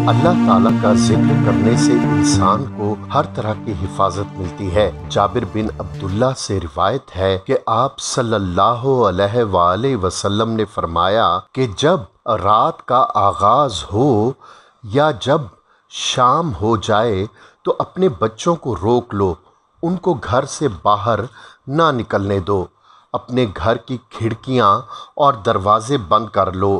اللہ تعالیٰ کا ذکر کرنے سے انسان کو ہر طرح کی حفاظت ملتی ہے۔ جابر بن عبداللہ سے روایت ہے کہ آپ صلی اللہ علیہ وآلہ وسلم نے فرمایا کہ جب رات کا آغاز ہو یا جب شام ہو جائے تو اپنے بچوں کو روک لو، ان کو گھر سے باہر نہ نکلنے دو، اپنے گھر کی کھڑکیاں اور دروازے بند کر لو،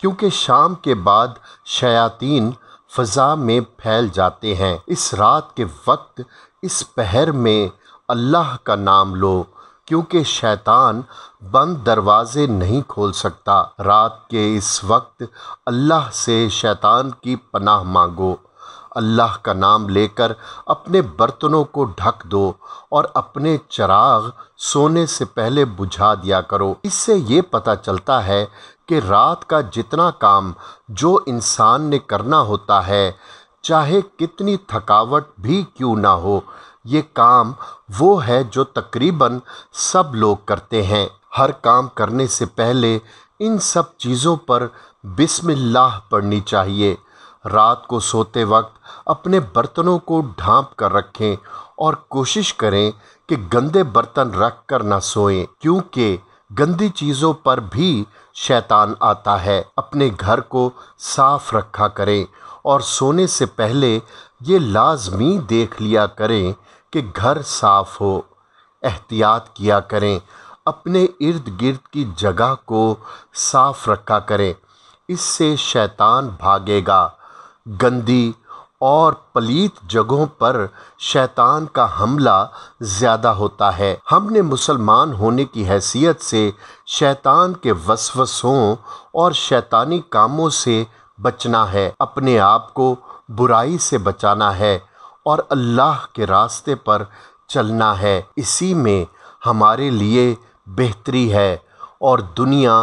کیونکہ شام کے بعد شیاطین فضا میں پھیل جاتے ہیں۔ اس رات کے وقت اس پہر میں اللہ کا نام لو، کیونکہ شیطان بند دروازے نہیں کھول سکتا۔ رات کے اس وقت اللہ سے شیطان کی پناہ مانگو۔ اللہ کا نام لے کر اپنے برتنوں کو ڈھک دو اور اپنے چراغ سونے سے پہلے بجھا دیا کرو۔ اس سے یہ پتہ چلتا ہے کہ رات کا جتنا کام جو انسان نے کرنا ہوتا ہے، چاہے کتنی تھکاوٹ بھی کیوں نہ ہو، یہ کام وہ ہے جو تقریباً سب لوگ کرتے ہیں۔ ہر کام کرنے سے پہلے ان سب چیزوں پر بسم اللہ پڑھنی چاہیے۔ رات کو سوتے وقت اپنے برتنوں کو ڈھانپ کر رکھیں اور کوشش کریں کہ گندے برتن رکھ کر نہ سوئیں، کیونکہ گندی چیزوں پر بھی شیطان آتا ہے۔ اپنے گھر کو صاف رکھا کریں اور سونے سے پہلے یہ لازمی دیکھ لیا کریں کہ گھر صاف ہو۔ احتیاط کیا کریں، اپنے ارد گرد کی جگہ کو صاف رکھا کریں، اس سے شیطان بھاگے گا۔ گندی اور پلیت جگہوں پر شیطان کا حملہ زیادہ ہوتا ہے۔ ہم نے مسلمان ہونے کی حیثیت سے شیطان کے وسوسوں اور شیطانی کاموں سے بچنا ہے، اپنے آپ کو برائی سے بچانا ہے اور اللہ کے راستے پر چلنا ہے۔ اسی میں ہمارے لیے بہتری ہے اور دنیا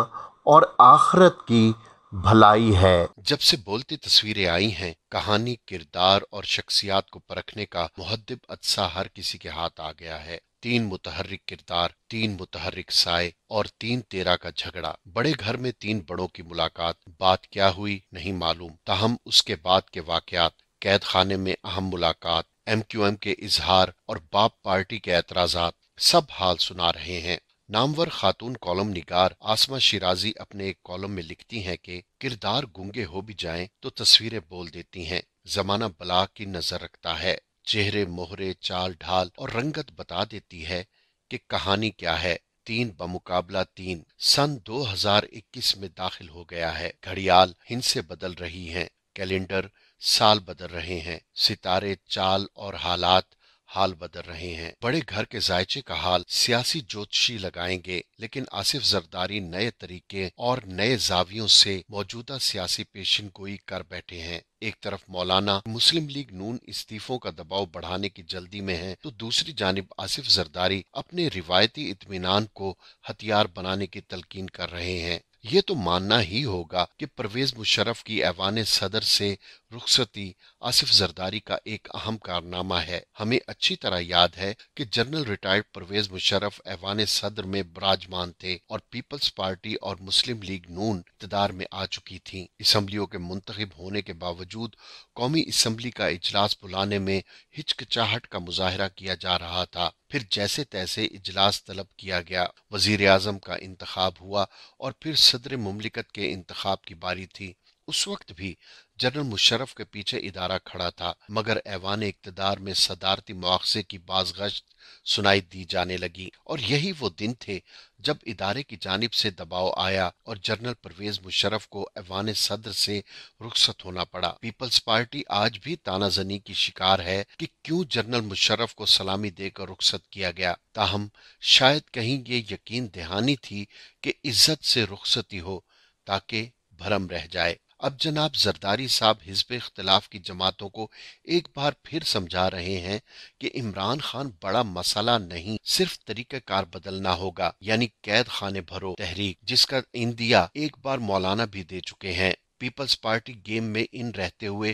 اور آخرت کی بھلائی ہے۔ جب سے بولتی تصویریں آئی ہیں، کہانی، کردار اور شخصیات کو پرکھنے کا مہذب عدسہ ہر کسی کے ہاتھ آ گیا ہے۔ 3 متحرک کردار، 3 متحرک سائے اور 3 تیرا کا جھگڑا۔ بڑے گھر میں 3 بڑوں کی ملاقات، بات کیا ہوئی نہیں معلوم، تاہم اس کے بعد کے واقعات، قید خانے میں اہم ملاقات، MQM کے اظہار اور باپ پارٹی کے اعتراضات، سب حال سنا رہے ہیں۔ نامور خاتون کالم نگار آسمہ شیرازی اپنے ایک کالم میں لکھتی ہیں کہ کردار گنگے ہو بھی جائیں تو تصویریں بول دیتی ہیں۔ زمانہ بلا کی نظر رکھتا ہے، چہرے، مہرے، چال ڈھال اور رنگت بتا دیتی ہے کہ کہانی کیا ہے۔ 3 بمقابلہ 3 سن 2021 میں داخل ہو گیا ہے۔ گھڑیال ہند سے بدل رہی ہیں، کیلنڈر سال بدل رہے ہیں، ستارے، چال اور حال بدل رہے ہیں۔ بڑے گھر کے ذائچے کا حال سیاسی جوتشی لگائیں گے، لیکن آصف زرداری نئے طریقے اور نئے زاویوں سے موجودہ سیاسی پیشن گوئی کر بیٹھے ہیں۔ ایک طرف مولانا مسلم لیگ نون استعفوں کا دباؤ بڑھانے کی جلدی میں ہے، تو دوسری جانب آصف زرداری اپنے روایتی اطمینان کو ہتھیار بنانے کی تلقین کر رہے ہیں۔ یہ تو ماننا ہی ہوگا کہ پرویز مشرف کی ایوان صدر سے رخصتی آصف زرداری کا ایک اہم کارنامہ ہے۔ ہمیں اچھی طرح یاد ہے کہ جنرل ریٹائرڈ پرویز مشرف ایوان صدر میں براجمان تھے اور پیپلز پارٹی اور مسلم لیگ نون اقتدار میں آ چکی تھیں۔ اسمبلیوں کے منتخب ہونے کے باوجود قومی اسمبلی کا اجلاس بلانے میں ہچکچاہٹ کا مظاہرہ کیا جا رہا تھا۔ پھر جیسے تیسے اجلاس طلب کیا گیا، وزیر اعظم کا انتخاب ہوا اور پھر صدر مملکت کے انتخاب کی باری تھی۔ اس وقت بھی جنرل مشرف کے پیچھے ادارہ کھڑا تھا، مگر ایوان اقتدار میں صدارتی مواخذے کی بازگشت سنائی دی جانے لگی، اور یہی وہ دن تھے جب ادارے کی جانب سے دباؤ آیا اور جنرل پرویز مشرف کو ایوان صدر سے رخصت ہونا پڑا۔ پیپلز پارٹی آج بھی تانا زنی کی شکار ہے کہ کیوں جنرل مشرف کو سلامی دے کر رخصت کیا گیا، تاہم شاید کہیں یہ یقین دہانی تھی کہ عزت سے رخصتی ہو تاکہ بھرم رہ جائے۔ اب جناب زرداری صاحب حزب اختلاف کی جماعتوں کو ایک بار پھر سمجھا رہے ہیں کہ عمران خان بڑا مسئلہ نہیں، صرف طریقہ کار بدلنا ہوگا، یعنی قید خانے بھرو تحریک، جس کا عندیہ ایک بار مولانا بھی دے چکے ہیں۔ پیپلز پارٹی گیم میں ان رہتے ہوئے